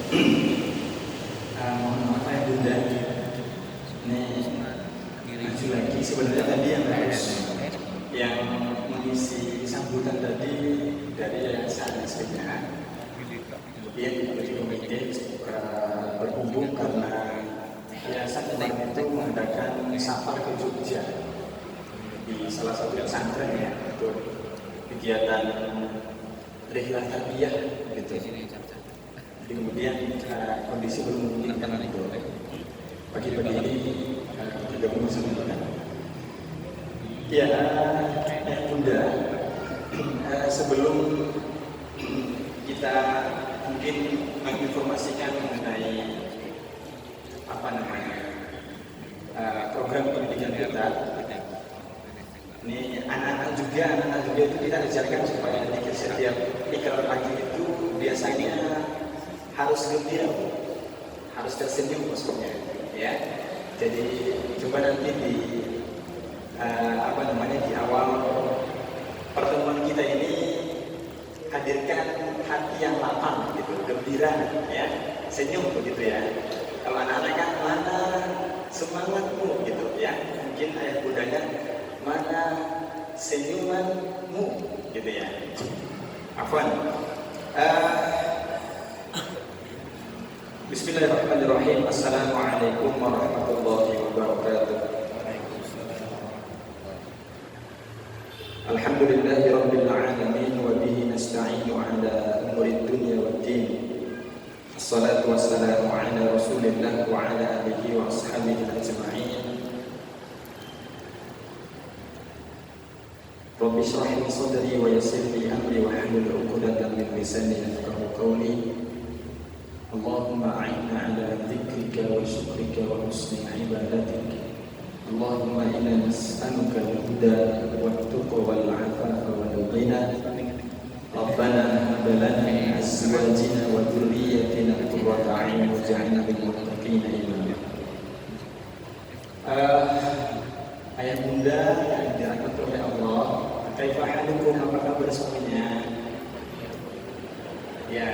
Mohon maaf ya Bunda. Ini maju lagi. Sebenarnya tadi yang mengisi sambutan tadi dari Yayasan istrinya. Kemudian dari komite berhubung karena Yayasan kemarin itu mengadakan safar ke Jogja di salah satu pesantren ya untuk kegiatan rihlah tarbiyah gitu. Jadi kemudian kondisi belum memungkinkan itu. Pagi-pagi ini bergabung bersama kita. Ya, Bunda, sebelum kita mungkin menginformasikan mengenai program pendidikan kita. Ini anak-anak juga itu kita ajarkan supaya di setiap ikrar pagi itu biasanya harus gembira, harus tersenyum maksudnya, ya. Jadi coba nanti di di awal pertemuan kita ini hadirkan hati yang lapang, gitu, gembira, ya, senyum begitu ya. Kalau anak-anak kan mana semangatmu, gitu ya. Mungkin ayah bundanya mana senyumanmu, gitu ya. Afwan. Bismillahirrahmanirrahim. Assalamualaikum warahmatullahi wabarakatuh. Alhamdulillahirabbil alamin wa bihi nasta'inu ala umurid dunya waddin. Assalatu wassalamu ala Rasulillah wa ala alihi wa ashabihi ajma'in. Rabbi shrah li sadri wa yassir li amri wa hlul 'uqdatam min lisani yafqahu qawli. Allahumma a'inna ala dzikrika wa syukrika wa husni ibadatik. Allahumma inna nas'aluka al-huda wat-tuqa wal-'afafa wal-ghina. Rabbana hab lana min azwajina wa dhurriyyatina qurrata a'yun waj'alna lil muttaqina imama. Ayah bunda yang dirahmati oleh Allah, kaifa halukum, apa kabar semuanya? Ya,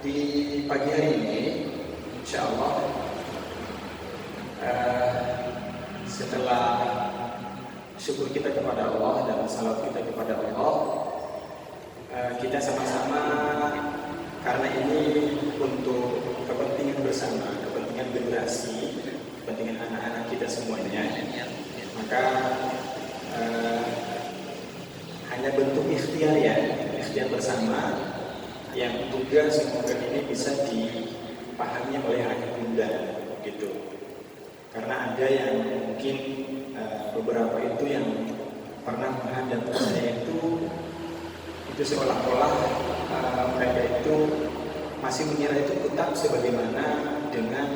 di pagi hari ini insyaallah setelah syukur kita kepada Allah dan salawat kita kepada Allah, kita sama-sama, karena ini untuk kepentingan bersama, kepentingan generasi, kepentingan anak-anak kita semuanya, maka hanya bentuk ikhtiar ya, ikhtiar bersama yang juga semoga ini bisa dipahami oleh ayah bunda gitu. Karena ada yang mungkin beberapa itu yang pernah menghadap saya itu seolah-olah mereka itu masih mengira itu tetap sebagaimana dengan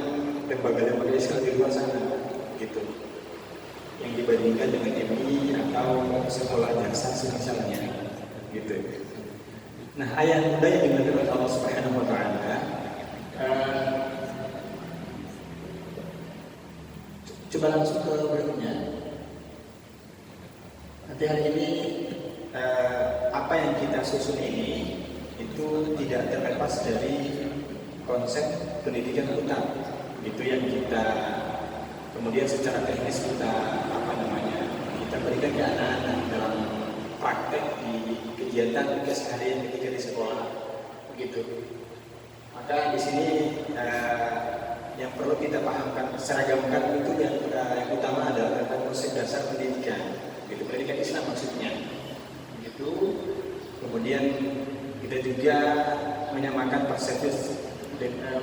lembaga-lembaga Islam di luar sana gitu, yang dibandingkan dengan MI atau sekolah dasar misalnya gitu. Nah, ayat bunda yang dimuliakan oleh Allah Subhanahu wa taala, coba langsung ke berikutnya. Nanti hari ini apa yang kita susun ini itu tidak terlepas dari konsep pendidikan utama. Itu yang kita kemudian secara teknis kita berikan ke anak-anak dalam praktek di kegiatan keseharian ketika di sekolah, begitu. Maka di sini yang perlu kita pahamkan, seragamkan itu yang utama adalah tentang konsep dasar pendidikan, gitu, pendidikan Islam maksudnya, begitu. Kemudian kita juga menyamakan persepsi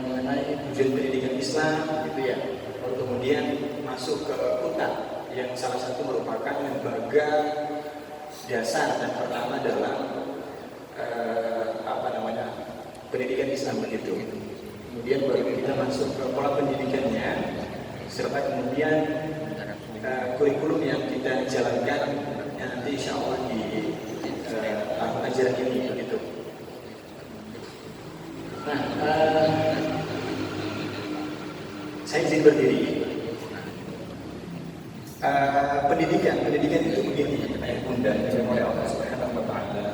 mengenai tujuan pendidikan Islam, gitu ya. Lalu kemudian masuk ke UNTAD yang salah satu merupakan lembaga dasar dan pertama dalam pendidikan Islam, begitu. Kemudian baru kita masuk ke pola pendidikannya serta kemudian kurikulum yang kita jalankan nanti insya Allah di tahun ajaran ini, begitu. Nah, saya izin berdiri. Pendidikan itu begini, ayah bunda yang oleh Allah Subhanahu wa taala.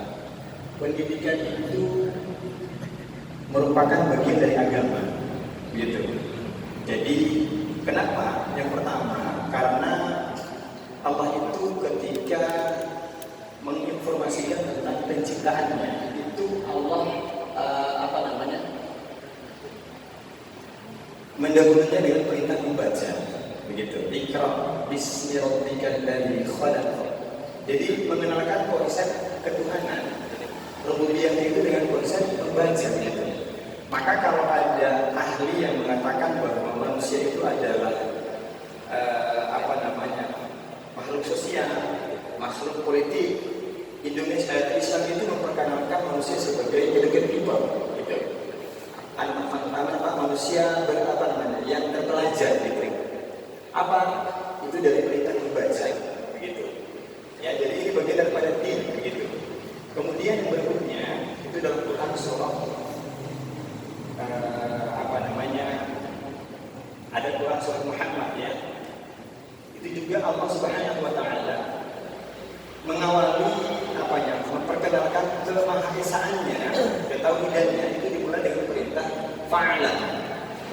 Pendidikan itu merupakan bagian dari agama, gitu. Jadi kenapa? Yang pertama, karena Allah itu ketika menginformasikan tentang penciptaannya, itu Allah mendahulunya dengan perintah membaca, begitu. Iqra bismi rabbikal ladzi khalaq. Jadi mengenalkan konsep ketuhanan, rububiyah itu dengan konsep membaca, gitu. Maka kalau ada ahli yang mengatakan bahwa manusia itu adalah makhluk sosial, makhluk politik, Indonesia Islam itu memperkenalkan manusia sebagai educated people, gitu. Manusia yang terpelajar, gitu. Apa itu dari perintah membaca, begitu. Ya, jadi ini bagian daripada din, begitu. Kemudian yang berikutnya itu dalam Quran surah ada Quran surah Muhammad, ya. Itu juga Allah Subhanahu wa taala mengawali memperkenalkan kemahaesaannya, ketauhidannya, itu dimulai dengan perintah fa'lam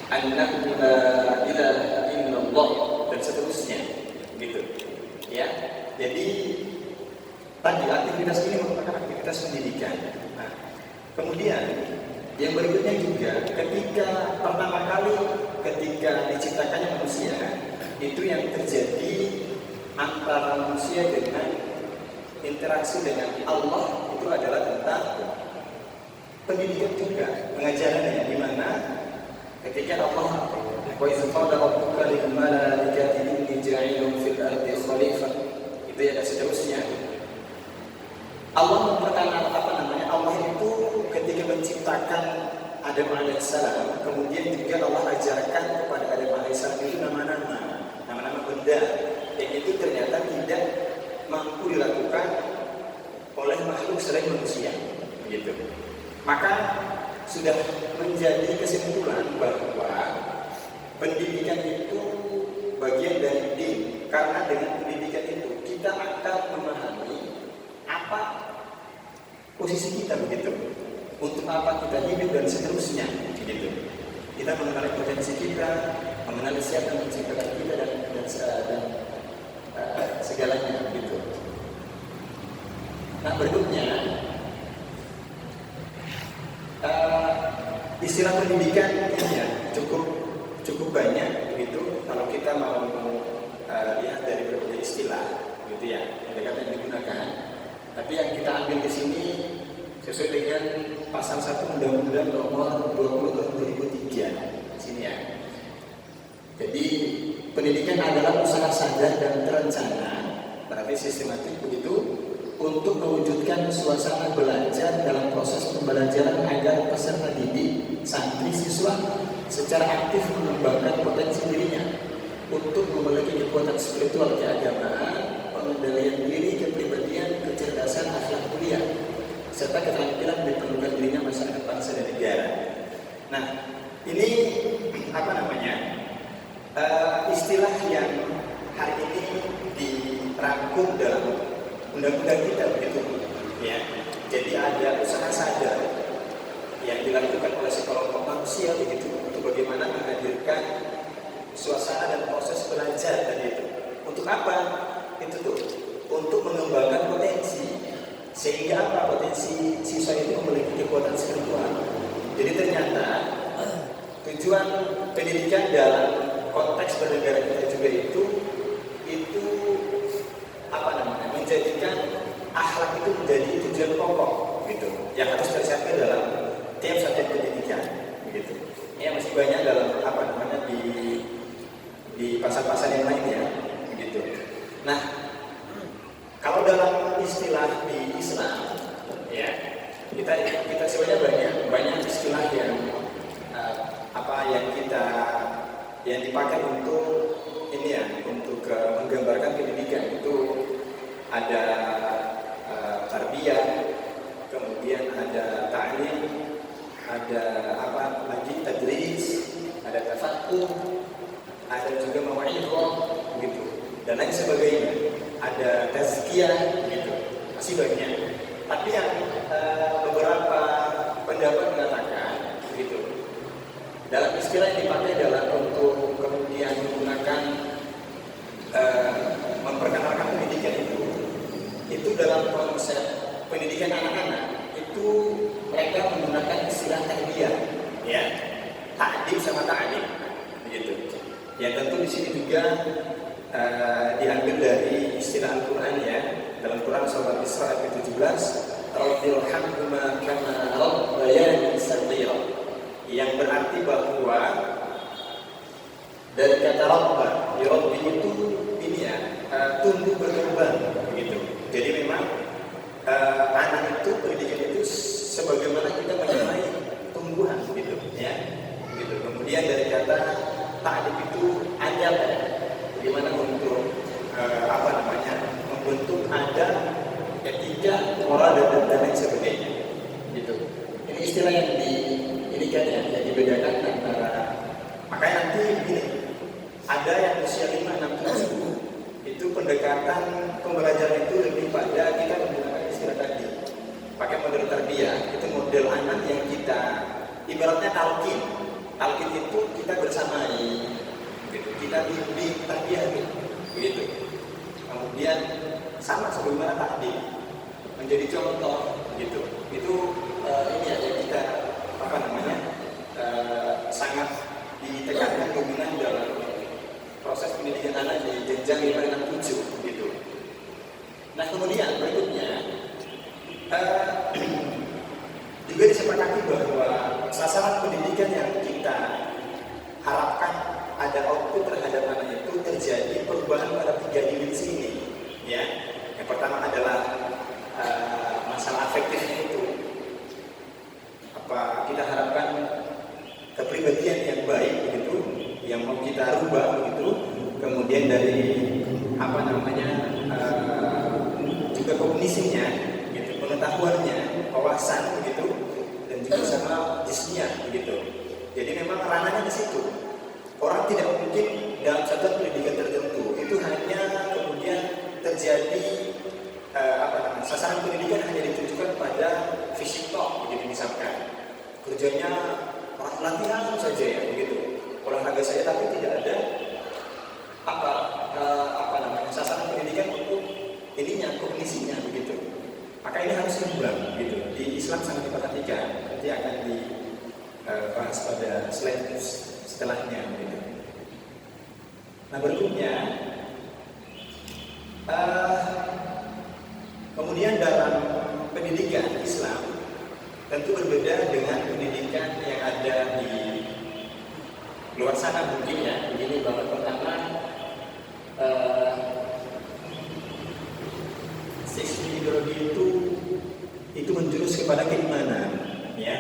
annahu la ilaha illallah dan seterusnya, gitu. Ya. Jadi tadi aktivitas ini merupakan aktivitas pendidikan. Nah, kemudian yang berikutnya juga ketika pertama kali ketika diciptakannya manusia, itu yang terjadi antara manusia dengan interaksi dengan Allah itu adalah tentang pendidikan juga, pengajarannya, di mana ketika Allah wa iz qala rabbuka lil malaikati inni ja'ilun fil ardi khalifah, itu ya, dan seterusnya. Allah memperkenalkan Allah itu ketika menciptakan Adam alaihissalam, kemudian juga Allah ajarkan kepada Adam alaihissalam itu nama-nama benda yang itu ternyata tidak mampu dilakukan oleh makhluk selain manusia, begitu. Maka sudah menjadi kesimpulan bahwa pendidikan itu bagian dari din, karena dengan pendidikan itu kita akan memahami apa posisi kita, begitu, untuk apa kita hidup dan seterusnya, begitu. Kita mengenali potensi kita, mengenali siapa yang menciptakan kita dan segalanya, begitu. Nah, berikutnya istilah pendidikan ini ya cukup banyak, begitu. Kalau kita mau lihat dari berbagai istilah, gitu ya, yang digunakan. Tapi yang kita ambil di sini sesuai dengan pasal 1 Undang-Undang Nomor 20 Tahun 2003 sini, ya. Jadi pendidikan adalah usaha sadar dan terencana, berarti sistematik, begitu, untuk mewujudkan suasana belajar dalam proses pembelajaran agar peserta didik, santri, siswa secara aktif mengembangkan potensi dirinya untuk memiliki kekuatan spiritual keagamaan, pengendalian diri, kepribadian, kecerdasan, akhlak mulia, serta keterampilan diperlukan dirinya masyarakat, bangsa, dan negara. Nah, ini istilah yang hari ini dirangkum dalam undang-undang kita, begitu, ya. Jadi ada usaha sadar yang dilakukan oleh sekelompok manusia, begitu, untuk bagaimana menghadirkan suasana dan proses belajar tadi itu. Untuk apa? Itu tuh untuk mengembangkan potensi, sehingga potensi siswa itu memiliki kekuatan spiritual. Jadi ternyata tujuan pendidikan dalam konteks bernegara kita juga itu menjadikan akhlak itu menjadi tujuan pokok, gitu, yang harus tercapai dalam tiap satuan pendidikan, begitu. Ya, masih banyak dalam di pasal-pasal yang lainnya, begitu. Nah, kalau dalam istilah di Islam, ya, kita sebenarnya banyak istilah yang yang dipakai untuk ini, ya, untuk menggambarkan pendidikan. Itu ada tarbiyah, kemudian ada ta'lim, ada tadris, ada tafakuh, ada juga mau'izah, gitu, dan lain sebagainya. Ada tazkiyah, gitu, masih banyak. Tapi yang beberapa pendapat mengatakan Dalam istilah yang dipakai adalah untuk kemudian menggunakan memperkenalkan pendidikan itu dalam konsep pendidikan anak-anak itu mereka menggunakan istilah tarbiyah, ya, ta'dim sama ta'lim, begitu. Ya tentu di sini juga diambil dari istilah Al-Quran, ya, dalam Quran surah Isra ayat 17, Rabbilhamhuma kama rabbayani saghira, yang berarti bahwa dari kata rabba, ya rabbi itu ini ya, tumbuh berkembang, begitu. Jadi memang anak itu, pendidikan itu sebagaimana kita menyamai tumbuhan, gitu, ya, gitu. Kemudian dari kata ta'lim itu adab, bagaimana untuk membentuk adab, etika, moral dan lain sebagainya, gitu. Ini istilah yang yang dibedakan antara, makanya nanti begini, ada yang usia 5, 6, 7 itu pendekatan pembelajaran itu lebih pada kita menggunakan istilah tadi, pakai model tarbiyah. Itu model anak yang kita ibaratnya talqin itu kita bersamai, gitu. Kita bimbing tarbiyah, begitu. Kemudian sama sebagaimana tadi menjadi contoh, gitu. Itu ini aja kita sangat ditekankan dominan dalam proses pendidikan anak di jenjang 5, 6, 7, gitu. Nah kemudian berikutnya juga disepakati bahwa sasaran pendidikan yang kita harapkan ada output terhadap anak itu terjadi perubahan pada 3 dimensi ini, ya. Yang pertama adalah masalah afektifnya itu. Kita harapkan kepribadian yang baik, begitu, yang mau kita rubah, begitu. Kemudian dari juga kognisinya, gitu, pengetahuannya, wawasan, begitu, dan juga sama jismiyah, begitu. Jadi memang ranahnya di situ. Orang tidak mungkin dalam satu pendidikan tertentu itu hanya kemudian terjadi sasaran pendidikan hanya ditujukan pada fisik tok, begitu misalkan. Kerjanya latihan saja, ya, begitu. Olahraga saja, tapi tidak ada sasaran pendidikan untuk ininya, kognisinya, begitu. Maka ini harus diubah, gitu. Di Islam sangat diperhatikan. Nanti akan dibahas pada slide setelahnya, gitu. Nah berikutnya, kemudian dalam pendidikan Islam tentu berbeda dengan pendidikan yang ada di luar sana mungkin, ya. Begini bahwa pertama sistem ideologi itu menjurus kepada keimanan, ya,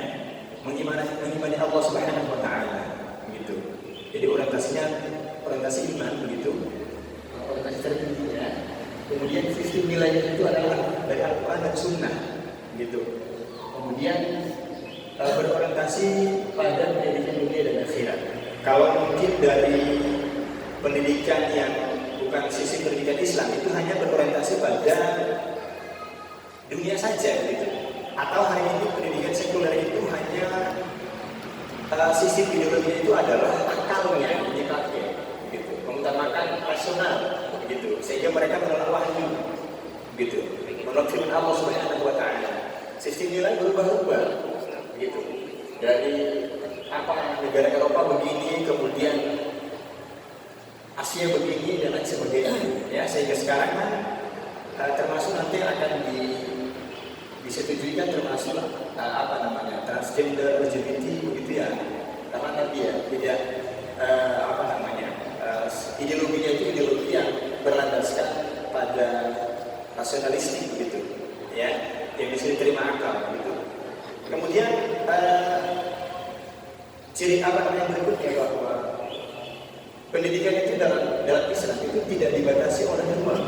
mengimani Allah Subhanahu Wa Taala, begitu. Jadi orientasi iman, begitu, orientasi tertingginya. Kemudian sistem nilainya itu adalah dari Al-Quran dan Sunnah, gitu. Kemudian berorientasi pada pendidikan dunia dan akhirat. Kalau mungkin dari pendidikan yang bukan sisi pendidikan Islam itu hanya berorientasi pada dunia saja, gitu. Atau hari ini pendidikan sekuler itu hanya sisi ideologinya itu adalah akalnya yang dipakai, gitu. Mengutamakan rasional, begitu. Sehingga mereka menolak wahyu, gitu. Menolak firman Allah Subhanahu Wa Taala. Sistem nilai berubah-ubah, begitu. Dari negara Eropa begini, kemudian Asia begini dan lain sebagainya, ya. Sehingga sekarang kan termasuk nanti akan disetujui kan termasuk transgender, LGBT, begitu, ya. Karena tadi, ya, tidak ideologinya itu ideologi yang berlandaskan pada rasionalistik, begitu, ya, yang bisa diterima akal, gitu. Kemudian ciri yang berikutnya bahwa pendidikan itu dalam Islam itu tidak dibatasi oleh ruang,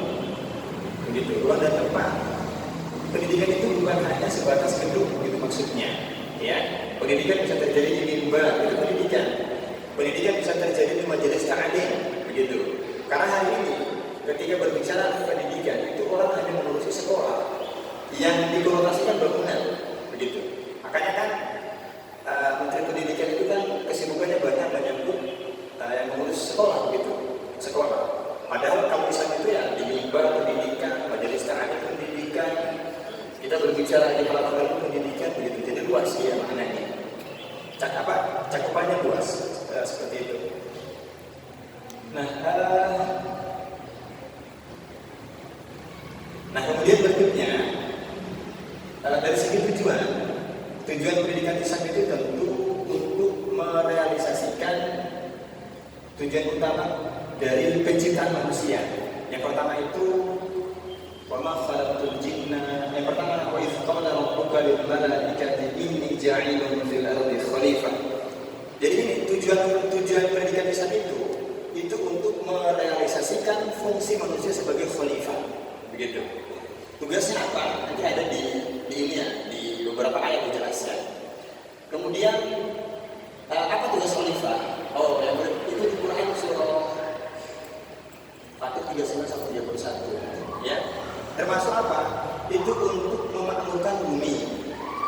begitu, ruang dan tempat. Pendidikan itu bukan hanya sebatas gedung, gitu maksudnya, ya. Pendidikan bisa terjadi di mimbar, itu pendidikan. Pendidikan bisa terjadi di majelis ta'lim, begitu. Karena hari ini ketika berbicara pendidikan itu orang hanya mengurusi sekolah yang dikonotasikan bangunan, begitu. Makanya kan Menteri Pendidikan itu kan kesibukannya berbicara di halal ilmu pendidikan begitu, jadi luas ya maknanya. Cakupannya luas seperti itu. Nah, kemudian berikutnya dari segi tujuan pendidikan Islam itu tentu untuk merealisasikan tujuan utama dari penciptaan manusia. Yang pertama itu wa ma khalaqtul jinna. Yang pertama wa idz qala rabbuka lil malaikati inni ja'ilun fil ardi khalifah. Jadi ini tujuan pendidikan Islam itu untuk merealisasikan fungsi manusia sebagai khalifah. Begitu. Tugasnya apa? Nanti ada di ini ya, di beberapa ayat dijelaskan. Kemudian apa tugas khalifah? Oh, yang itu di Quran surah Fatih 39-31 ya. Termasuk apa? Itu untuk memakmurkan bumi.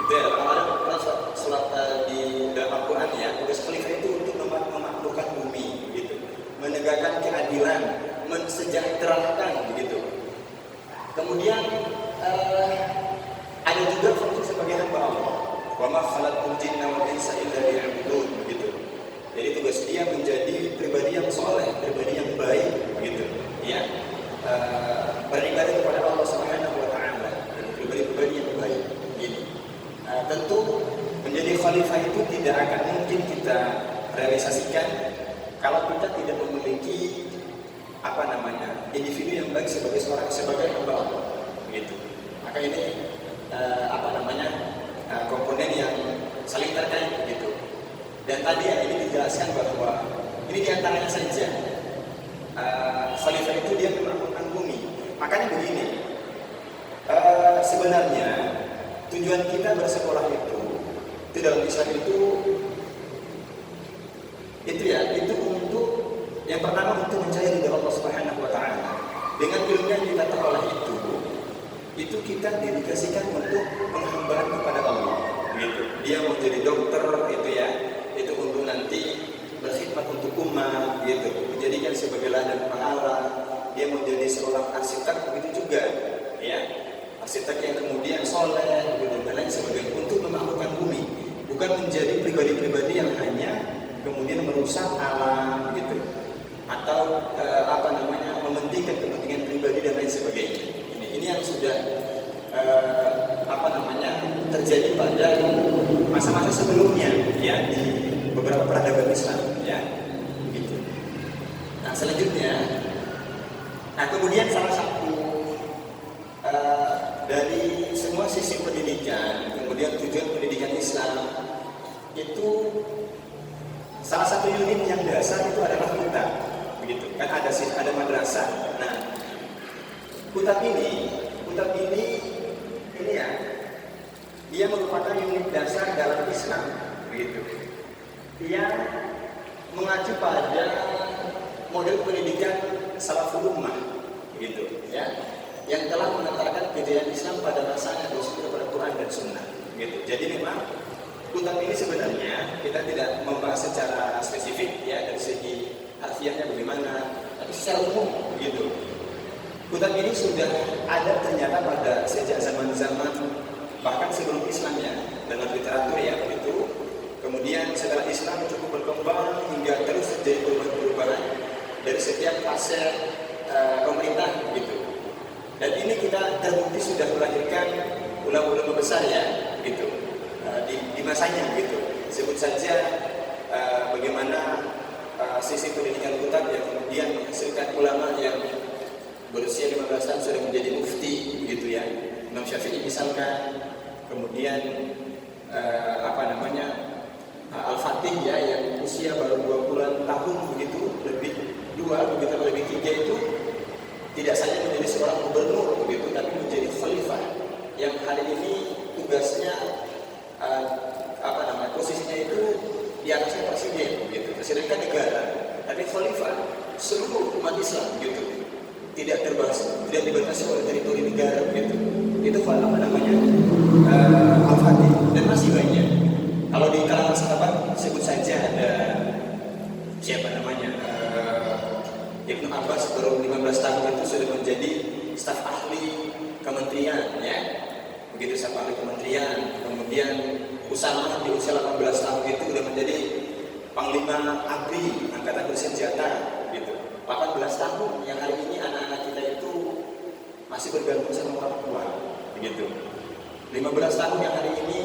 Itu ya, kalau ada surat di dalam Al-Quran ya, tugas khalifah itu untuk memakmurkan bumi gitu. Menegakkan keadilan, mensejahterakan begitu. Kemudian ada juga fungsi sebagai hamba Allah. Wa ma khalaqtul jinna wal insa illa liya'budun gitu. Jadi tugas dia menjadi pribadi yang soleh, pribadi yang baik gitu, ya. Beribadah kepada Allah Subhanahu wa taala, pribadi yang baik gitu. Tentu menjadi khalifah itu tidak akan mungkin kita realisasikan kalau kita tidak memiliki individu yang baik sebagai hamba Allah gitu. Maka ini komponen yang saling terkait gitu. Dan tadi ya ini dijelaskan bahwa ini diantaranya saja khalifah itu dia memakmurkan bumi. Makanya begini, sebenarnya tujuan kita bersekolah itu dalam Islam itu untuk yang pertama untuk mencari ridha Allah Subhanahu wa taala. Dengan ilmu yang kita peroleh itu kita dedikasikan untuk penghambaan kepada Allah. Gitu. Dia mau jadi dokter itu ya, itu untuk nanti berkhidmat untuk umat gitu, dijadikan sebagai ladang pahala. Dia mau jadi seorang arsitek begitu juga ya, arsitek yang kemudian soleh gitu, dan lain sebagainya untuk memakmurkan bumi, bukan menjadi pribadi-pribadi yang hanya kemudian merusak alam gitu, atau mementingkan kepentingan pribadi dan lain sebagainya. Ini yang sudah terjadi pada masa-masa sebelumnya ya, di beberapa peradaban Islam ya gitu. Nah selanjutnya, kemudian salah satu dari semua sisi pendidikan, kemudian tujuan pendidikan Islam itu salah satu unit yang dasar itu adalah kutab, begitu kan, ada madrasah. Nah kutab ini ya, dia merupakan unit dasar dalam Islam, begitu. Dia mengacu pada model pendidikan salaful ummah, begitu ya, yang telah mengantarkan kejayaan Islam pada masanya kepada Quran dan Sunnah, gitu. Jadi memang kutab ini sebenarnya kita tidak membahas secara spesifik ya dari segi harfiahnya bagaimana, tapi secara umum, begitu. Kutab ini sudah ada ternyata pada sejak zaman-zaman bahkan sebelum Islam ya, dalam literatur ya begitu. Kemudian setelah Islam cukup berkembang hingga terus terjadi perubahan-perubahan dari setiap fase pemerintah begitu. Dan ini kita terbukti sudah melahirkan ulama-ulama besar ya gitu di masanya gitu. Sebut saja bagaimana sisi pendidikan kutab yang kemudian menghasilkan ulama yang berusia 15 tahun sudah menjadi mufti gitu ya. Imam Syafi'i misalkan, kemudian Al-Fatih ya yang usia baru 20 tahun begitu, lebih 3 itu tidak saja menjadi seorang gubernur begitu, tapi menjadi khalifah yang hari ini tugasnya posisinya itu di atasnya presiden begitu. Presiden kan negara, tapi khalifah seluruh umat Islam gitu. Tidak dibatasi oleh teritori negara begitu. Itu Al-Fatih dan masih banyak. Kalau di kalangan sahabat sebut saja ada Ibnu Abbas baru 15 tahun itu sudah menjadi staf ahli kementerian ya. begitu sama oleh kementerian. Kemudian Usama di usia 18 tahun itu sudah menjadi Panglima ABRI Angkatan Bersenjata gitu. 18 tahun yang hari ini anak-anak kita itu masih bergantung sama orang tua begitu. 15 tahun yang hari ini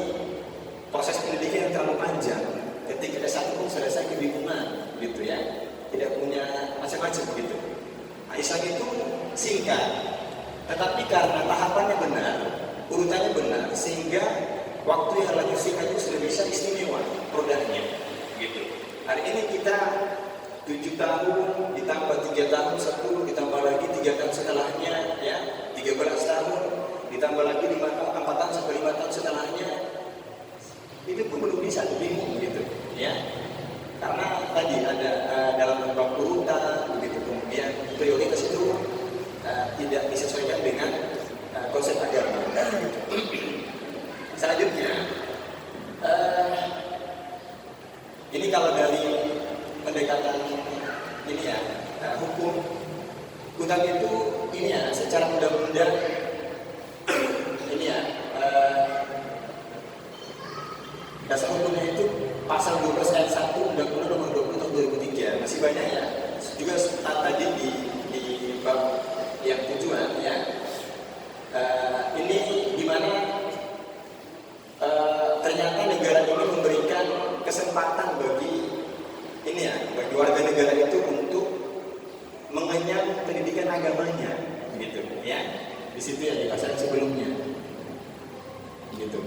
proses pendidikan yang terlalu panjang. Ketika S1 pun selesai kebingungan gitu ya. Tidak punya macam-macam begitu. Nah, Islam itu singkat, tetapi karena tahapannya benar, urutannya benar, sehingga waktu yang relatif singkat itu sudah bisa istimewa produknya gitu. Hari ini kita 7 tahun ditambah 3 tahun 10 ditambah lagi 3 tahun setelahnya ya 13 tahun ditambah lagi 4 tahun sampai 5 tahun setelahnya itu pun belum bisa, bingung gitu ya, karena tadi ada dalam beberapa urutan begitu, kemudian prioritas itu tidak disesuaikan dengan konsep agama. Selanjutnya ini kalau dari pendekatan ini ya hukum utang itu ini ya secara undang-undang ini ya dasar hukumnya itu pasal 12 ayat 1 Undang-Undang Nomor 20 Tahun 2003. Masih banyak ya. Juga tadi di bab yang tujuan ya. Ini di mana ternyata negara ini memberikan kesempatan bagi ini ya, bagi warga negara itu untuk mengenyam pendidikan agamanya, gitu ya. Di situ ya di pasal sebelumnya, gitu.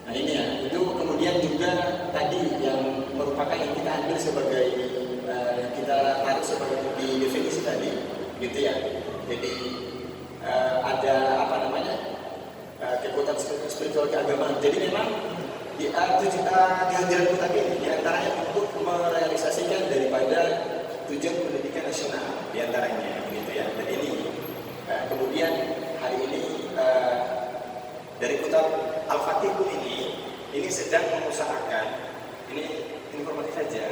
Nah ini ya, itu kemudian juga tadi yang merupakan yang kita ambil sebagai yang kita taruh sebagai di definisi tadi, gitu ya. Jadi ada apa namanya kekuatan spiritual keagamaan. Jadi memang kehadiran kita ini diantaranya untuk merealisasikan daripada tujuan pendidikan nasional diantaranya, gitu ya. Dan ini kemudian hari ini dari Kitab Al-Fatih ini sedang mengusahakan, ini informasi saja,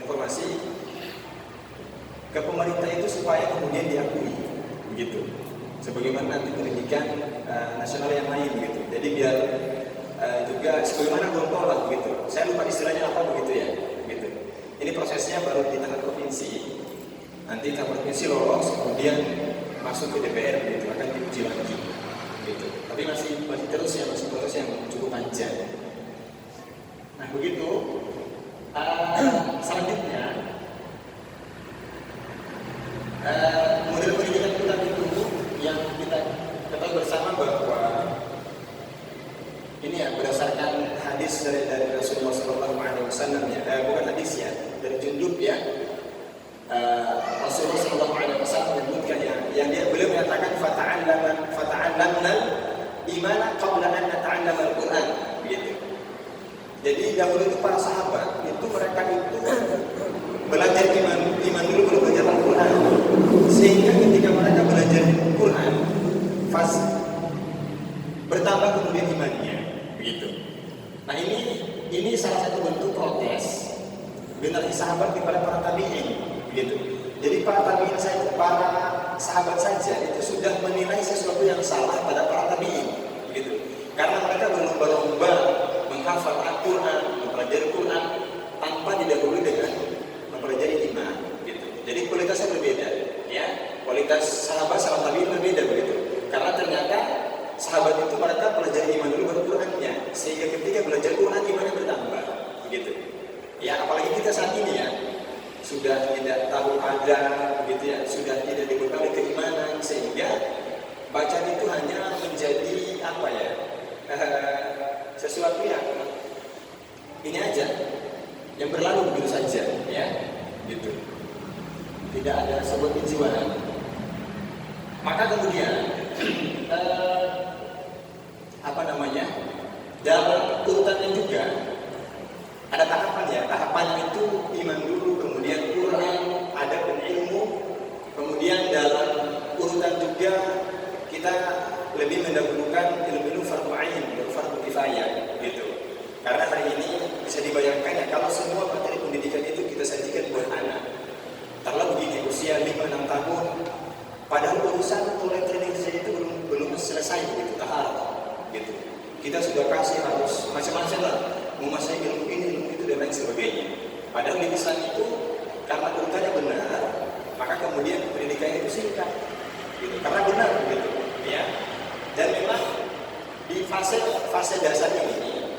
informasi ke pemerintah itu supaya kemudian diakui, begitu. Sebagaimana nanti pendidikan nasional yang lain, begitu. Jadi biar juga sebagaimana gontor lah, begitu. Saya lupa istilahnya apa, begitu ya, gitu. Ini prosesnya baru di tingkat provinsi. Nanti tingkat provinsi lolos, kemudian masuk ke DPR, begitu, akan diuji lagi. Gitu. Tapi masih terus ya, masih proses yang cukup panjang. Nah begitu. Selanjutnya model pendidikan kita itu yang kita ketahui bersama bahwa ini ya berdasarkan hadis dari Rasulullah SAW ya, bukan hadis ya, dari Jundub ya. Rasulullah SAW menyebutkan yang dia beliau menyatakan fata'allamna imana qabla an nata'allama al-Quran, begitu. Jadi dahulu itu para sahabat itu mereka itu belajar iman dulu baru belajar Al-Quran, sehingga ketika mereka belajar Al-Quran bertambah kemudian imannya, begitu. Nah ini salah satu bentuk protes generasi sahabat kepada para tabi'in, begitu. Jadi para sahabat saja itu sudah menilai sesuatu yang salah pada para tabi'in, begitu. Karena mereka berlomba-lomba menghafal Al-Quran, mempelajari Al-Quran tanpa didahului dengan mempelajari iman, gitu. Jadi kualitasnya berbeda, ya. Kualitas sahabat sama tabi'in berbeda, begitu. Karena ternyata sahabat itu mereka pelajari iman dulu baru Qurannya, sehingga ketika belajar Quran imannya bertambah, begitu. Ya apalagi kita saat ini ya sudah tidak tahu ada, begitu ya, sudah tidak dibekali keimanan, sehingga bacaan itu hanya menjadi apa ya, sesuatu yang ini aja, yang berlalu begitu saja, ya, gitu. Tidak ada sebuah kejiwaan. Maka kemudian apa namanya, dalam urutannya juga ada tahapan ya. Tahapannya itu iman dulu, kemudian Quran, adab dan ilmu, kemudian dalam urutan juga kita lebih mendahulukan ilmu fardu ain, fardu kifayah, gitu. Karena hari ini bisa dibayangkan ya, kalau semua materi pendidikan itu kita sajikan buat anak, taruhlah begini, usia 5-6 tahun, padahal urusan mulai training saja itu belum selesai. selesai begitu taharah gitu. Kita sudah kasih harus macam-macam lah, menguasai ilmu ini, ilmu itu dan lain sebagainya. Padahal di Islam itu karena urutannya benar, maka kemudian pendidikan itu singkat, gitu. Karena benar begitu, ya. Dan memang di fase dasar ini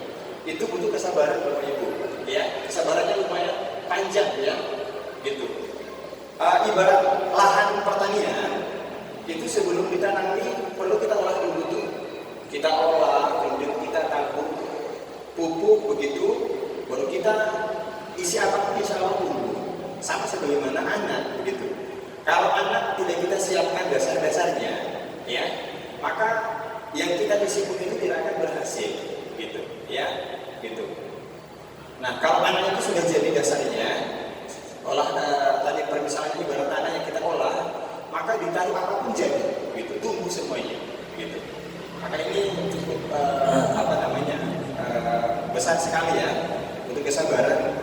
itu butuh kesabaran Bapak Ibu, ya. Kesabarannya lumayan panjang, ya, gitu. Ibarat lahan pertanian itu sebelum ditanami perlu kita olah dulu tuh. Kita olah, kemudian kita tabur pupuk begitu, baru kita isi apapun insya Allah dulu. Sama sebagaimana anak begitu. Kalau anak tidak kita siapkan dasar-dasarnya, ya, maka yang kita isi pun itu tidak akan berhasil, gitu, ya, gitu. Nah, kalau anak itu sudah jadi dasarnya, olah tadi permisalan ibarat tanah yang kita olah, maka ditaruh apapun jadi, gitu, tumbuh semuanya, gitu. Maka ini cukup besar sekali ya untuk kesabaran.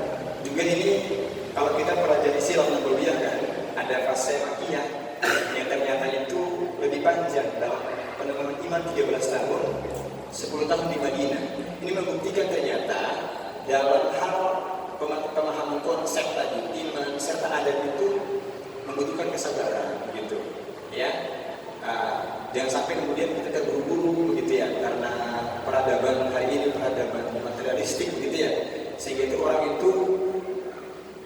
Juga ini kalau kita pelajari sirah nabawiyah kan, ada fase makiyah yang ternyata itu lebih panjang dalam pengembangan iman 13 tahun, 10 tahun di Madinah. Ini membuktikan ternyata dalam hal pemahaman konsep tadi iman serta adab itu membutuhkan kesabaran, begitu, ya. Jangan sampai kemudian kita terburu-buru begitu ya, karena peradaban hari ini peradaban materialistik begitu ya, sehingga itu orang itu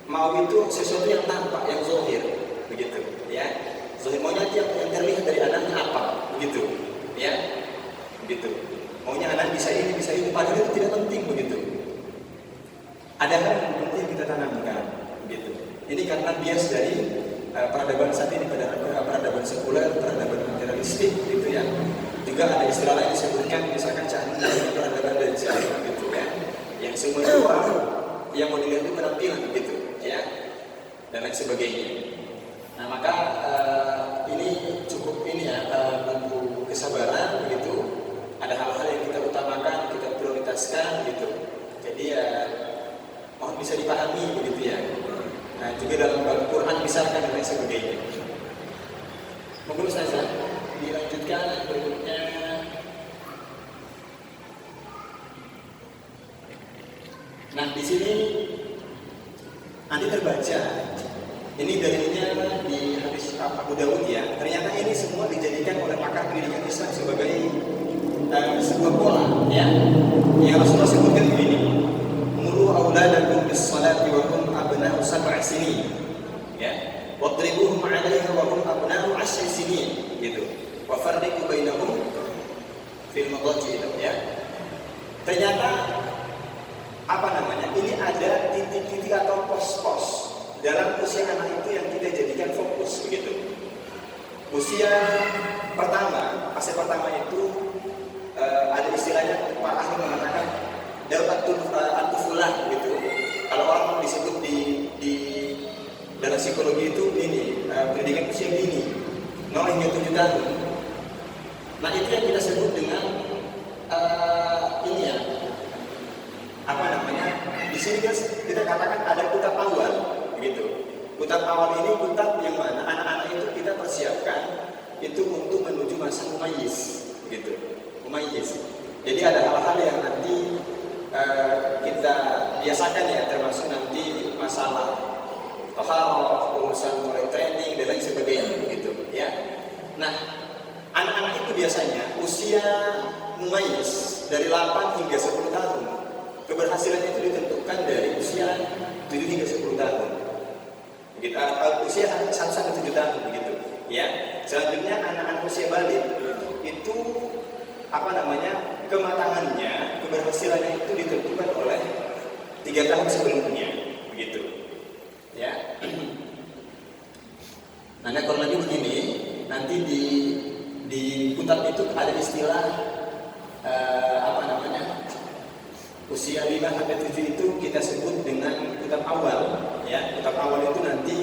mau itu sesuatu yang tampak, yang zahir begitu, ya. Zahir maunya yang terlihat dari anaknya apa, begitu, ya, begitu. Maunya anak bisa ini, padahal itu tidak penting begitu. Ada hal yang penting kita tanamkan, begitu. Ini karena bias dari peradaban saat ini, peradaban sekuler, peradaban materialistik, gitu ya. Juga ada istilah lain disebutkan, misalkan peradaban dajjal, gitu ya. Yang semua orang yang mau dilihat itu penampilan, gitu, ya, dan lain sebagainya. Nah, maka ini cukup ini ya, butuh kesabaran, begitu. Ada hal-hal yang kita utamakan, kita prioritaskan, gitu. Jadi ya, mohon bisa dipahami, begitu ya. Nah, juga dalam Al-Quran misalkan dan lain sebagainya. Monggo Ustazah, dilanjutkan berikutnya. Nah, di sini nanti terbaca. Ini dalilnya di hadis Abu Dawud ya. Ternyata ini semua dijadikan oleh pakar pendidikan Islam sebagai sebuah pola, ya. Yang Rasulullah sebutkan begini. Muru auladakum bis-shalati wa hum abna'u sab'i sinin. Ya. Wadribuhum 'alaiha wa hum abna'u 10 sinin, gitu. Wa farriqu bainahum fil madaji, ya. Ternyata ini ada titik-titik atau pos-pos dalam usia anak itu yang kita jadikan fokus, begitu. Usia pertama, fase pertama itu ada istilahnya para ahli mengatakan at-tufulah, gitu. Kalau orang disebut di dalam psikologi itu ini pendidikan usia dini 0 hingga 7 tahun. Nah, itu yang kita sebut dengan ini ya, di sini kita katakan ada kutab awal, begitu. Kutab awal ini kutab yang mana anak-anak itu kita persiapkan itu untuk menuju masa mumayyiz, begitu. Mumayyiz. Jadi ada hal-hal yang nanti kita biasakan ya, termasuk nanti masalah taharah, urusan mulai training dan lain sebagainya, begitu ya. Nah, anak-anak itu biasanya usia mumayyiz dari 8 hingga 10 tahun. Keberhasilan itu ditentukan dari usia 7 hingga 10 tahun. Begitu, usia 1 sampai 7 tahun, begitu ya. Selanjutnya anak-anak usia balik itu kematangannya, keberhasilannya itu ditentukan oleh 3 tahun sebelumnya, begitu ya. Nah, kalau lagi begini, nanti di kutab itu ada istilah usia 5 sampai 7 itu kita sebut dengan kutab awal, ya. Kutab awal itu nanti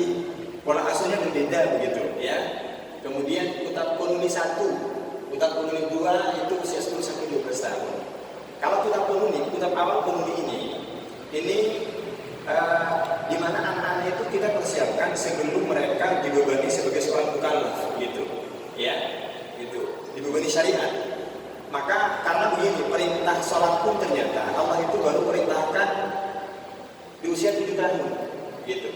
pola asuhnya berbeda, begitu ya. Kemudian kutab konuni 1, kutab konuni 2 itu usia 10 sampai 12 tahun. Kalau kutab awal konuni ini di mana anak-anak itu kita persiapkan sebelum mereka dibebani sebagai seorang mukallaf, gitu ya. Gitu. Dibebani ini syariat. Maka karena begini, perintah sholat pun ternyata Allah itu baru perintahkan di usia 7 tahun, gitu.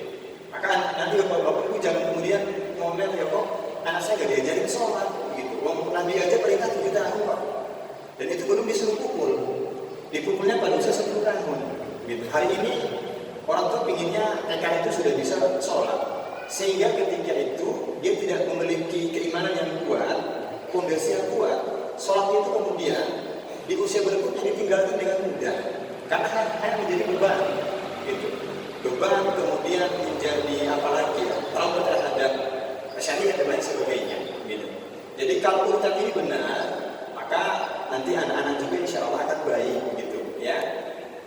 Maka nanti bapak-bapak itu jangan kemudian ngomel, ya kok anak saya gak diajarin sholat, gitu. Nabi aja perintah 7 tahun Pak, dan itu belum disuruh pukul. Dipukulnya pada usia 10 tahun, gitu. Hari ini orang tua pinginnya TK itu sudah bisa sholat, sehingga ketika itu dia tidak memiliki keimanan yang kuat, fondasi yang kuat. Sholat itu kemudian di usia berikutnya ditinggalkan dengan mudah, karena hanya menjadi beban, gitu. Beban kemudian menjadi apalagi trauma terhadap syariat dan lain sebagainya, gitu. Jadi kalau urutan ini benar, maka nanti anak-anak juga insya Allah akan baik, gitu, ya.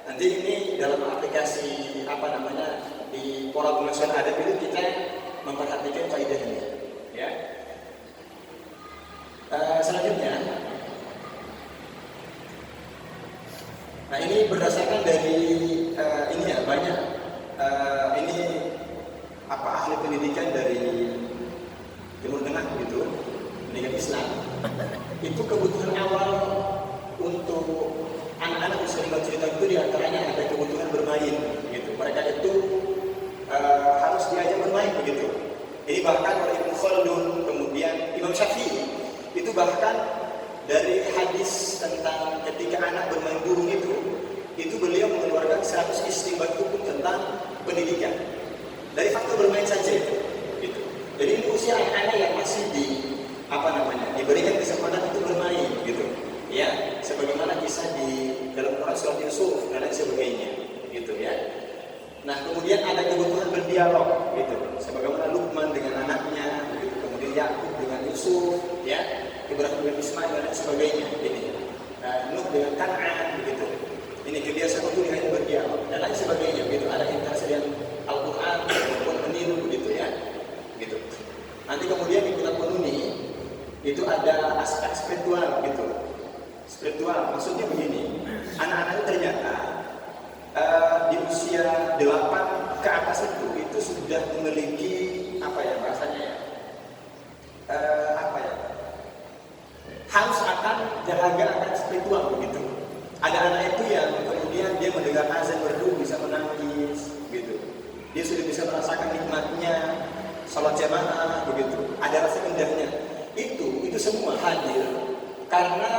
Nanti ini dalam aplikasi di pola pengasuhan adab itu kita memperhatikan kaidah ini, ya. Selanjutnya, nah ini berdasarkan dari ini ya banyak ini ahli pendidikan dari Timur Tengah gitu, pendidikan Islam itu kebutuhan awal untuk anak-anak usia 5 tahun itu diantaranya ada kebutuhan bermain gitu. Mereka itu harus diajak bermain begitu. Ini bahkan oleh Ibnu Khaldun, kemudian Imam Syafi'i itu bahkan dari hadis tentang ketika anak bermain burung itu beliau mengeluarkan 100 istinbat hukum tentang pendidikan dari faktor bermain saja itu. Gitu. Jadi ini usia anak-anak yang masih diberikan kesempatan untuk bermain gitu, ya, sebagaimana kisah di dalam Quran surat Yusuf dan lain sebagainya, gitu ya. Nah kemudian ada kebutuhan berdialog, gitu, sebagaimana Luqman dengan anaknya, gitu. Kemudian Yakub dengan Yusuf, ya, Ibrahim dengan Ismail dan lain sebagainya, gitu. Nuh dengan Kan'an, begitu. Ini kebiasaan untuk hanya berdialog dan lain sebagainya, gitu. Ada interaksi dengan Al-Quran maupun meniru, begitu ya, gitu. Nanti kemudian di kitab Qununi itu ada aspek spiritual, gitu. Spiritual maksudnya begini, anak-anak itu ternyata di usia 8 ke atas itu sudah memiliki harus akan dahaga akan spiritual begitu. Ada anak itu yang kemudian dia mendengar azan merdu bisa menangis, gitu. Dia sudah bisa merasakan nikmatnya salat jamaah, begitu. Ada rasa indahnya. Itu semua hadir karena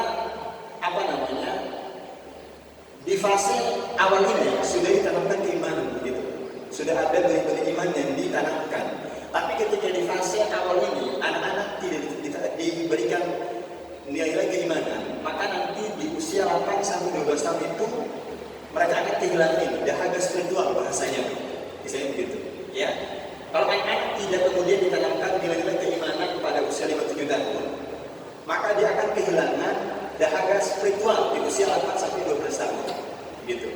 di fase awal ini sudah ditanamkan keimanan, begitu. Sudah ada benih-benih iman yang ditanamkan. Tapi ketika di fase awal ini anak-anak tidak diberikan nilai keimanan, maka nanti di usia 8 sampai 12 tahun itu mereka akan kehilangan ini dahaga spiritual bahasanya, misalnya begitu, ya. Kalau anak-anak tidak kemudian ditanamkan nilai-nilai keimanan pada usia 5-7 tahun, maka dia akan kehilangan dahaga spiritual di usia 8 sampai 12 tahun, gitu.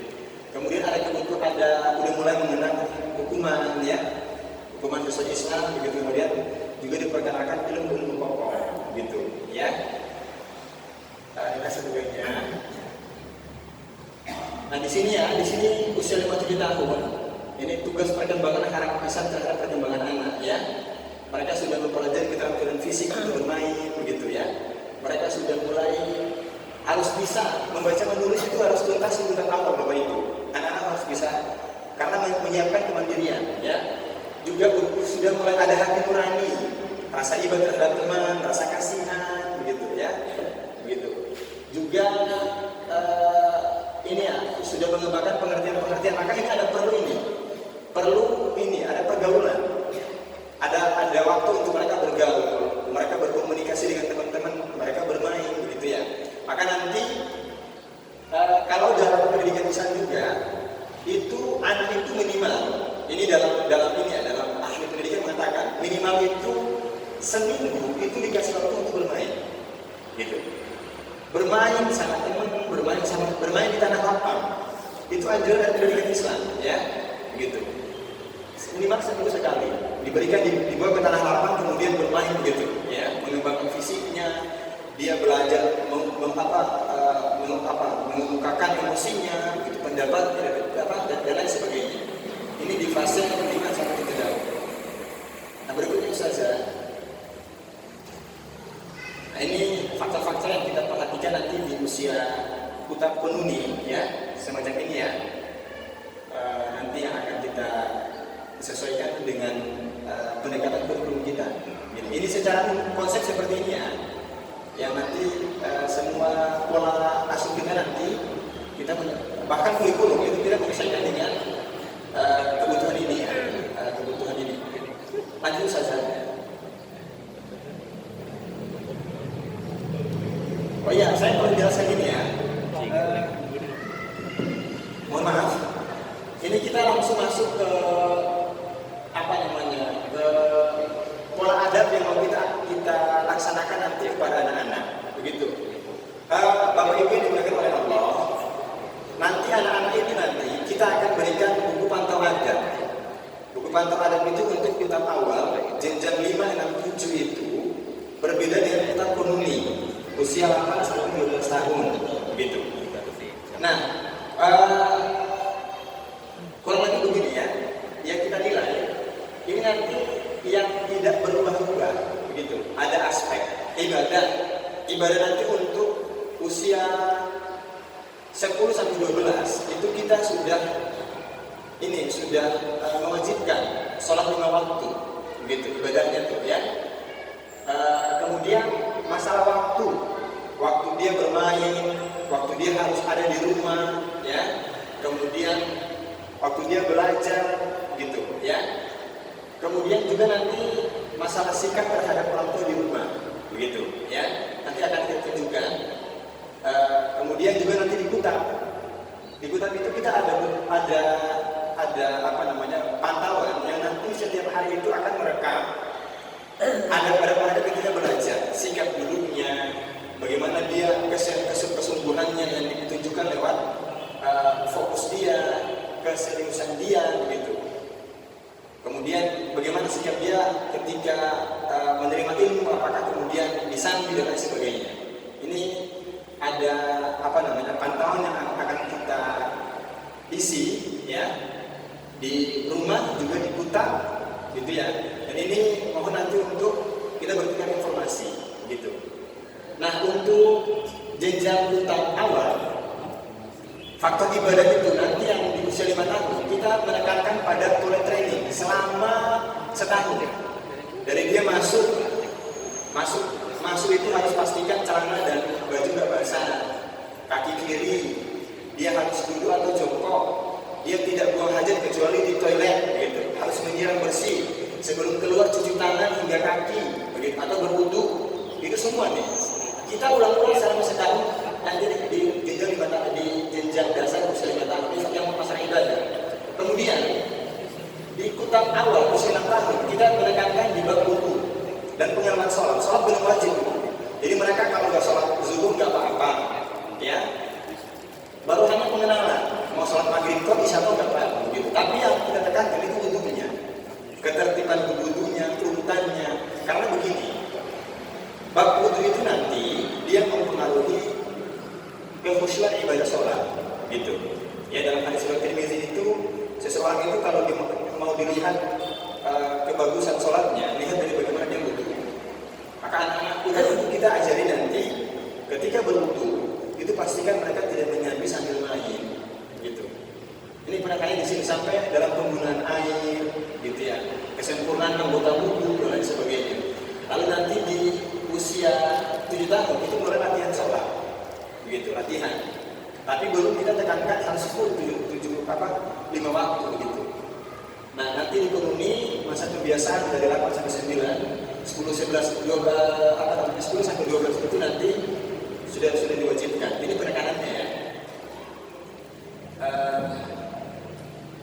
Kemudian udah mulai mengenal hukuman, ya, hukuman dosa Islam, begitu. Kemudian juga diperkenalkan ilmu-ilmu pokok, gitu, ya. Kita sebagainya. Nah di sini usia 5-7 tahun. Ini tugas perkembangan karakter terhadap perkembangan anak, ya. Mereka sudah mempelajari keterampilan fisik untuk bermain, begitu ya. Mereka sudah mulai harus bisa membaca menulis itu harus tuntas tentang awal Bapak Ibu. Anak-anak harus bisa karena menyiapkan kemandirian, ya. Juga sudah mulai ada hati nurani, rasa ibadah terhadap teman, rasa kasihan, begitu ya. Begitu. Juga sudah mengembangkan pengertian. Maka ini ada perlu ada pergaulan. Ada waktu untuk mereka bergaul, mereka berkomunikasi dengan teman-teman, mereka bermain, begitu ya. Maka nanti kalau dalam pendidikan Islam juga itu anak itu minimal, ini dalam ahli pendidikan mengatakan minimal itu seminggu itu dikasih waktu untuk bermain, gitu. Bermain sama teman, bermain di tanah lapang, itu anjuran dari pendidikan Islam, ya, begitu. Minimal seminggu sekali dibawa ke tanah lapang, kemudian bermain, begitu, ya, mengembangkan fisiknya, dia belajar mengemukakan emosinya, begitu, pendapatnya, dan lain sebagainya. Ini di fase pendidikan sampai ke dalam. Nah berikutnya saja. Nah ini fakta-fakta dengan pendekatan kurikulum kita. Ini secara konsep seperti ini ya, yang nanti semua pola asuh kita nanti kita bahkan kurikulum itu kita menyesuaikan dengan kebutuhan ini, kebutuhan ini. Lanjut saja. Oh iya, saya perlu jelaskan ini ya. Mohon maaf. Ini kita langsung masuk ke apa namanya, ke pola adab yang mau kita laksanakan nanti kepada anak-anak. Begitu. Bapak Ibu yang dimuliakan oleh Allah, nanti anak-anak itu nanti kita akan berikan buku pantau adab. Buku pantau adab itu untuk kitab awal, jenjang 5, 6, 7 itu berbeda dengan kitab kununi, usia 8 sampai 12 tahun. Begitu. Nah, kurang lebih begini ya, yang kita nilai ini nanti yang tidak berubah-ubah, begitu. Ada aspek ibadah nanti untuk usia 10 sampai 12 itu kita sudah mewajibkan sholat 5 waktu, begitu ibadahnya tuh ya. Kemudian masalah waktu dia bermain, waktu dia harus ada di rumah, ya. Kemudian waktu dia belajar, gitu, ya. Kemudian juga nanti masalah sikap terhadap orang tua di rumah, begitu, ya. Nanti akan kita tunjukkan. Kemudian juga nanti di kutab itu kita ada apa namanya, pantauan yang nanti setiap hari itu akan merekam. Ada pada mereka ketika belajar sikap dulunya, bagaimana dia kesungguhannya yang ditunjukkan lewat fokus dia, keseriusan dia, begitu. Kemudian bagaimana sikap dia ketika menerima ilmu, apakah kemudian disambi dan lain sebagainya. Ini ada apa namanya, pantauan yang akan kita isi ya di rumah juga di kutab, gitu ya. Dan ini mohon nanti untuk kita bertukar informasi, gitu. Nah, untuk jenjang kutab awal, faktor ibadah itu nanti yang di usia 5 tahun kita menekankan pada toilet training selama setahun. Dari dia masuk itu harus pastikan celana dan baju nggak basah, kaki kiri dia harus duduk atau jongkok, dia tidak buang hajat kecuali di toilet, gitu. Harus menyiram bersih sebelum keluar, cuci tangan hingga kaki, begitu, atau berwudu. Itu semua nih kita ulang-ulang selama setahun. Nanti di jenjang dasar usia 5 tahun ini yang masalah ibadah. Kemudian di kutab awal usia 6 tahun kita menekankan di bab wudu dan pengenalan sholat belum wajib. Jadi mereka kalau nggak sholat zuhur nggak apa-apa, ya. Baru hanya pengenalan, mau sholat maghrib kok isya kok nggak apa-apa, gitu. Tapi yang kita tekankan itu wudunya, ketertiban wudunya, urutannya. Karena begini, bab wudu itu nanti dia mempengaruhi kekhusyuan ibadah sholat, gitu. Ya, dalam hadis riwayat Tirmizi itu seseorang itu kalau mau dilihat kebagusan sholatnya, lihat dari bagaimana dia wudu. Maka anak-anak muda itu kita ajari nanti ketika berwudu itu pastikan mereka tidak menyambi sambil main, gitu. Ini penekanannya di sini sampai dalam penggunaan air, gitu ya, kesempurnaan anggota wudu dan lain sebagainya. Lalu nanti di usia 7 tahun itu mulai latihan sholat, begitu, latihan. Tapi belum kita tekankan harus full 5 waktu, begitu. Nah, nanti di ekonomi masa kebiasaan dari 8 sampai 9, 10 sampai 12 itu nanti sudah diwajibkan. Ini penekanannya ya.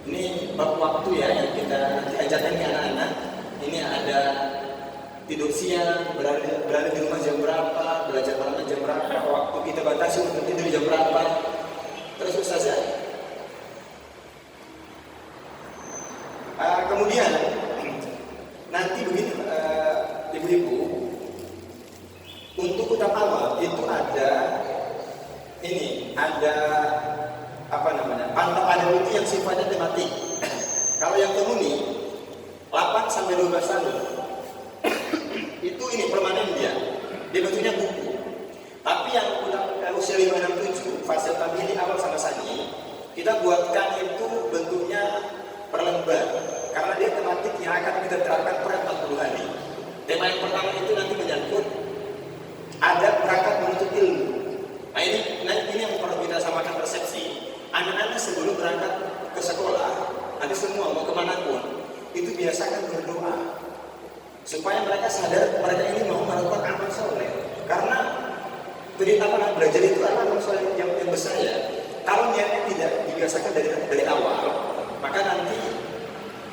Ini bab waktu ya yang kita nanti ajarkan ke anak-anak. Ini ada tidur siang, berada di rumah jam berapa, belajar malam jam berapa, waktu kita batasi untuk tidur jam berapa. Terus Ustazah. Kemudian nanti begini ibu-ibu, untuk kutab awal itu ada apa namanya, pantau ada itu yang sifatnya tematik. Kalau yang komuni 8 sampai 12 tahun itu ini permanen dia bentuknya buku. Tapi yang usia 5, 6, 7 fase ini awal sama sani kita buatkan itu bentuknya per lembar karena dia tematik yang itu biasakan berdoa supaya mereka sadar mereka ini mau melakukan amal soleh. Karena belajar itu adalah amal soleh yang besar ya. Kalau niatnya tidak dibiasakan dari awal, maka nanti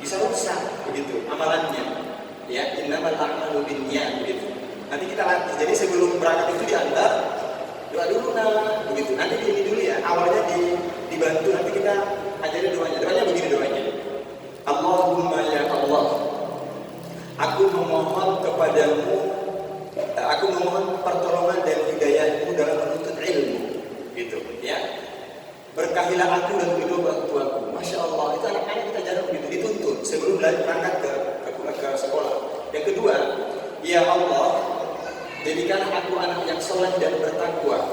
bisa rusak begitu amalannya. Ya, innamal a'malu binniyat begitu. Nanti kita latih. Jadi sebelum berangkat itu diantar doa dulu begitu. Nanti ini dulu ya. Awalnya dibantu. Nanti kita ajari doanya. Doanya begini doanya. Allahumma ya Allah, aku memohon kepadamu, aku memohon pertolongan dan hidayahmu dalam menuntut ilmu. Gitu ya. Berkahilah aku dan kedua orang tuaku. Masya Allah, itu anak-anak kita jarang begitu dituntut sebelum berangkat ke sekolah. Yang kedua, ya Allah, jadikanlah aku anak yang soleh dan bertakwa.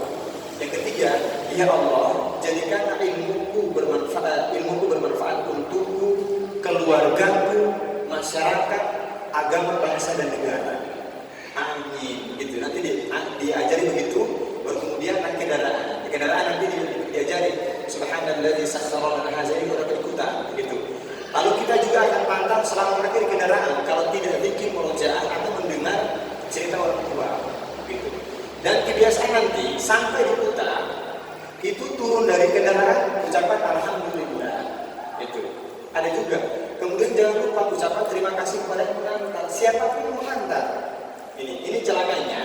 Yang ketiga, ya Allah, jadikanlah ilmuku bermanfaat untukku, keluargaku, masyarakat, agama, bangsa dan negara. Amin. Gitu. Nanti diajari begitu. Baru kemudian naik kendaraan nanti diajari. Subhanalladzi sakhkhara lana hadza wa la ikutan. Gitu. Lalu kita juga akan pantau selama mereka di kendaraan kalau tidak bikin murojaah atau mendengar cerita orang tua. Gitu. Dan kebiasaan nanti sampai di kota itu turun dari kendaraan ucapan alhamdulillah. Itu ada juga. Kemudian jangan lupa ucapan terima kasih kepada yang mengantar, siapapun yang mengantar. Ini celakanya.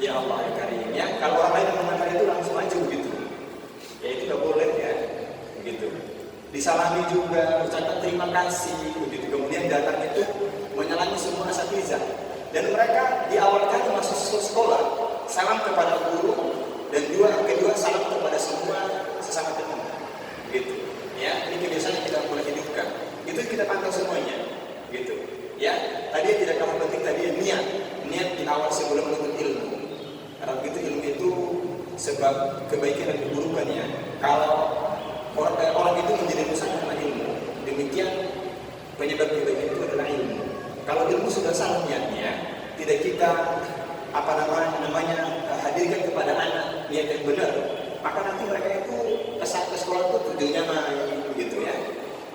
Ya Allah ya Karim ya. Kalau orang lain yang mengantar itu langsung aja begitu. Ya itu nggak boleh ya. Begitu. Disalami juga ucapan terima kasih begitu. Kemudian datang itu menyalami semua asatizah. Dan mereka di awal kali masuk sekolah salam kepada guru dan kedua salam kepada semua sesama teman. Gitu. Ya, ini kebiasaan yang kita boleh hidupkan. Itu kita pantau semuanya. Gitu. Ya, tadi yang tidak kalah penting tadi niat di awal sebelum menuntut ilmu. Karena begitu ilmu itu sebab kebaikan dan keburukan ya. Kalau orang itu menjadi rusak karena ilmu, demikian penyebab kebaikan itu adalah ilmu. Kalau ilmu sudah salah niatnya, tidak kita hadirkan kepada anak niat yang benar, maka nanti mereka itu ke sekolah itu tujuannya main gitu ya,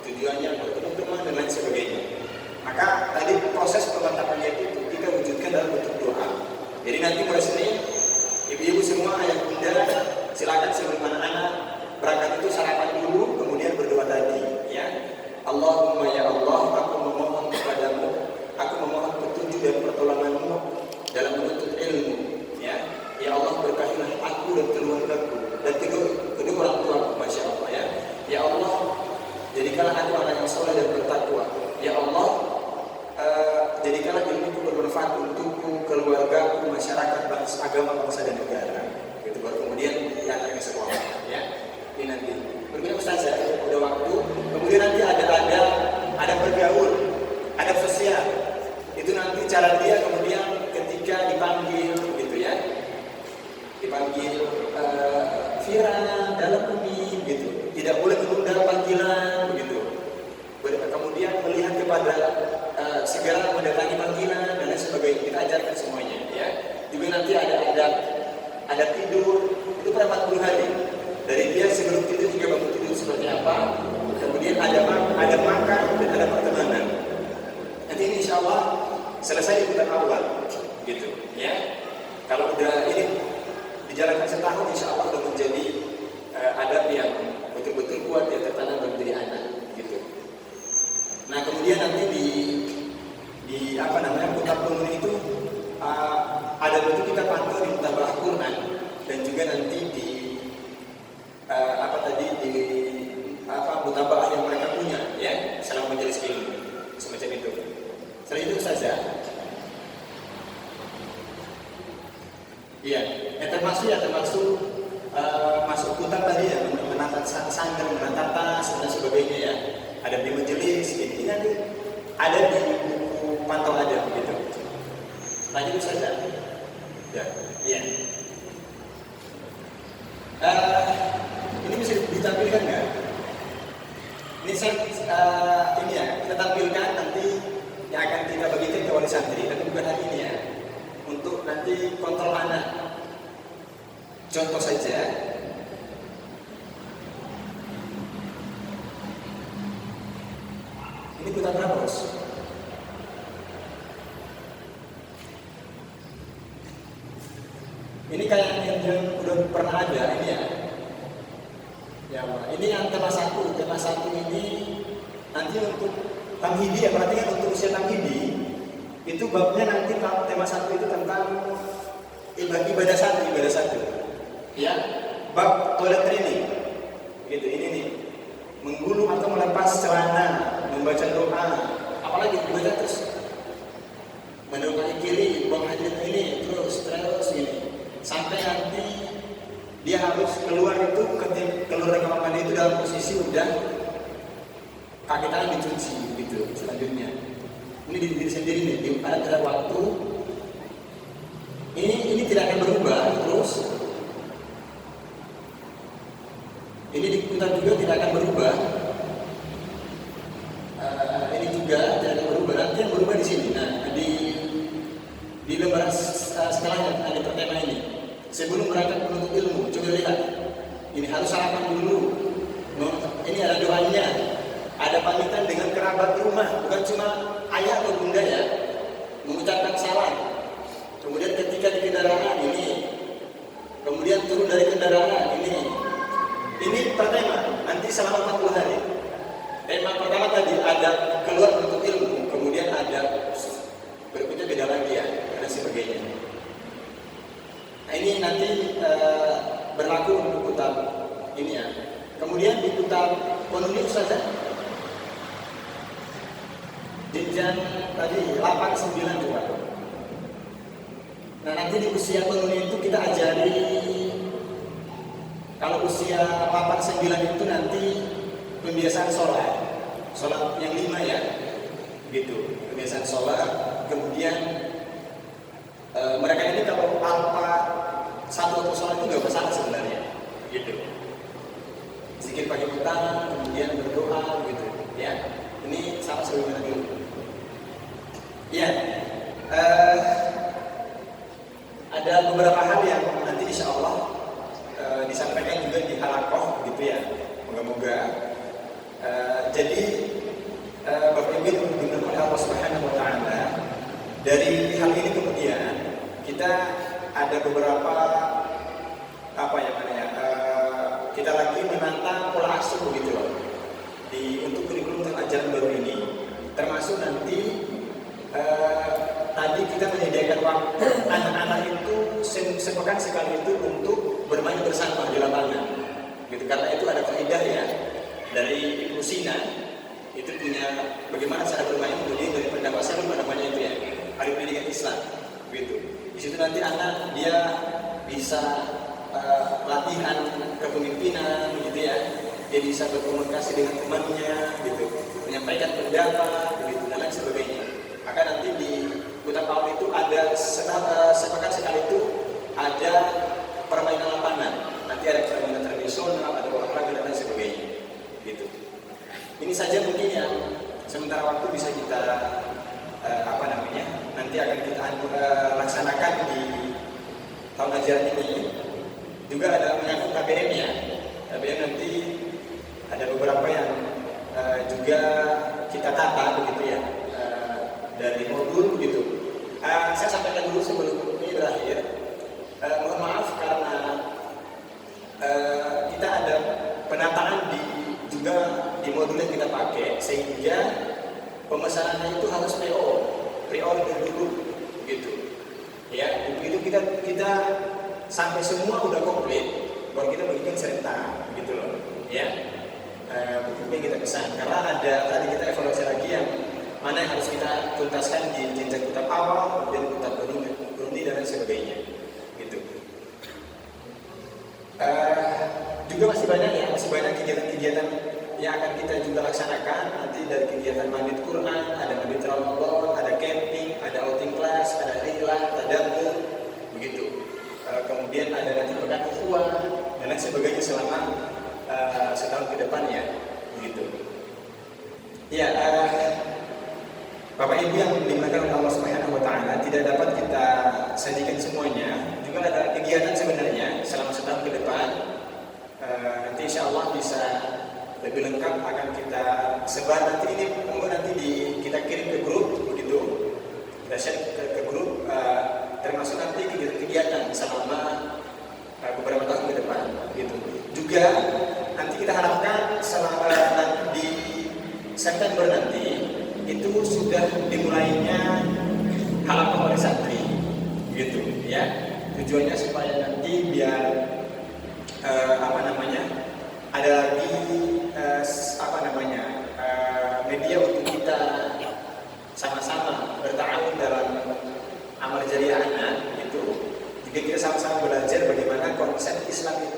tujuannya bertemu teman dan lain sebagainya. Maka tadi proses pemantapan niat itu kita wujudkan dalam bentuk doa. Jadi nanti mulai Senin, ibu-ibu semua, ayah bunda, silakan sebelum anak-anak berangkat itu sarapan dulu, kemudian berdoa tadi ya. Allahumma ya Allah, aku memohon kepadamu, aku memohon petunjuk dan pertolonganmu dalam menuntut ilmu ya. Ya Allah, berkahilah aku dan keluargaku dan kedua orang tuaku. Masya Allah ya. Ya Allah, jadikanlah aku anak yang soleh dan bertakwa. Ya Allah, jadikanlah ilmuku bermanfaat untukku, keluargaku, masyarakat, bangsa, agama, bangsa dan negara. Itu baru kemudian diantar ke sekolah ya. Ini nanti berikutnya Ustazah, udah waktu. Kemudian nanti ada bergaul, ada sosial. Itu nanti cara dia kemudian ketika dipanggil gitu ya, dipanggil Fira dalam bumi gitu, tidak boleh menunda panggilan begitu. Kemudian melihat kepada segera mendatangi panggilan dan lain sebagainya, kita ajarkan semuanya ya. Juga nanti ada tidur itu per 40 hari. Dari dia sebelum tidur juga bangun tidur seperti apa. Kemudian ada makan dan ada pertemanan. Nanti ini insya Allah selesai di bulan awal gitu ya. Kalau udah ini dijalankan setahun insya Allah sudah menjadi adab yang betul-betul kuat yang tertanam dalam diri anak gitu. Nah kemudian nanti di Kutab Penghuni itu ada betul kita pantau di mutabah Quran dan juga nanti di mutabah yang mereka punya ya selama majelis ilmu semacam itu. Selain itu Ustazah, iya, yang termasuk masuk kutab tadi ya, menata sandal, menata tas dan sebagainya ya. Ada di majelis, ini nanti ada di buku pantau ada begitu. Lanjut Ustazah. Ya, iya. Ini bisa ditampilkan nggak? Ini kita tampilkan nanti yang akan kita bagikan ke wali santri, tapi bukan hari ini ya. Untuk nanti kontrol anak. Contoh saja. Ini kuota berapa, Bos? Ini kayak yang udah pernah ada ini ya. Ya, ini yang tema 1. Tema 1 ini nanti untuk tamhidi ya, perhatikan untuk usia tamhidi itu babnya nanti tema 1 itu tentang ibadah satu. Ya, bab toilet training. Gitu, ini nih. Menggulung atau melepas celana, membaca doa, apalagi dibaca terus mendoakan kiri, buang hajat ini, terus ini. Sampai nanti dia harus keluar itu, keluar dari kamar mandi itu dalam posisi udah kaki tangan dicuci gitu. Selanjutnya ini diri sendiri nih, pada waktu ini tidak akan berubah terus. Ini diputar juga tidak akan berubah. Ini juga tidak akan berubah. Nanti yang berubah di sini. Nah, di lembaran setelahnya ada pertema ini. Sebelum berangkat menuntut ilmu, coba lihat. Ini harus sarapan dulu. Ini ada doanya. Ada pamitan dengan kerabat rumah, bukan cuma ayah atau bunda ya. Mengucapkan salam. Kemudian ketika di kendaraan ini, kemudian turun dari kendaraan ini. Ini pertama, nanti selama 40 hari. Tema pertama tadi ada keluar untuk ilmu, kemudian ada berikutnya beda lagi ya, dan sebagainya. Nah ini nanti berlaku untuk kutab ini ya. Kemudian di kutab ponuni saja. Jenjang tadi 8-9 juga. Nah nanti di usia ponuni itu kita ajari. Kalau usia 8-9 itu nanti pembiasaan sholat yang 5 ya, gitu. Pembiasaan sholat, kemudian mereka ini kalau alfa 1 atau sholat itu nggak masalah sebenarnya, gitu. Zikir pagi petang, kemudian berdoa, gitu, ya. Ini sama sebagaimana dulu. Ya, ada beberapa hal yang nanti insya Allah disampaikan juga di halakoh gitu ya, moga-moga jadi Bapak Ibu dimuliakan oleh Allah Subhanahu Wa Taala. Dari hal ini kemudian kita ada beberapa kita lagi menantang pola asuh gitu loh untuk kurikulum ajaran baru ini, termasuk nanti tadi kita menyediakan waktu anak-anak itu sepekan sekali itu untuk bermain bersama di lapangan, gitu. Karena itu ada kaidah ya dari Ibnu Sina, itu punya bagaimana cara bermain dari pendapat saya namanya itu ya, hari pendidikan Islam, gitu. Di situ nanti anak dia bisa latihan kepemimpinan, gitu ya. Dia bisa berkomunikasi dengan temannya, gitu, menyampaikan pendapat, gitu, dan lain sebagainya. Maka nanti di Kutab Awal itu ada sepekan sekali itu ada permainan lapangan. Nanti ada permainan tradisional, ada olahraga dan lain sebagainya. Gitu. Ini saja mungkin yang sementara waktu bisa kita nanti akan kita laksanakan di tahun ajaran ini. Juga ada menyangkut KBM ya. KBM nanti ada beberapa yang juga kita tata begitu ya. Dari modul begitu. Saya sampaikan dulu sebelum ini berakhir. Mohon maaf karena kita ada penataan juga di modul yang kita pakai, sehingga pemesanannya itu harus pre-order dulu, gitu. Ya, begitu kita sampai semua udah komplit, baru kita bagikan serentak, gitu loh. Ya, bukunya kita pesan. Karena ada tadi kita evaluasi lagi yang mana yang harus kita tuntaskan di jenjang kutab awal, kemudian kutab beruni dan lain sebagainya, gitu. Juga masih banyak kegiatan-kegiatan yang akan kita juga laksanakan. Nanti dari kegiatan mabit Quran, ada mabit Ramadan, ada camping, ada outing class, ada rilah, tadabbur, begitu. Kemudian ada nanti pekan ukhuwah dan lain sebagainya selama setahun ke depan ya, begitu. Ya, Bapak Ibu yang dimuliakan oleh Allah Subhanahu Wa Taala, tidak dapat kita sajikan semuanya. Juga ada kegiatan sebenarnya selama setahun ke depan. Nanti insya Allah bisa lebih lengkap akan kita sebar nanti ini, nanti kita kirim ke grup begitu, kita share ke grup, termasuk nanti kegiatan selama beberapa tahun ke depan gitu. Juga nanti kita harapkan selama di September nanti itu sudah dimulainya halaman oleh santri gitu ya. Tujuannya supaya nanti biar ada lagi media untuk kita sama-sama bertahun dalam amal jariah anak itu. Jadi kita sama-sama belajar bagaimana konsep Islam itu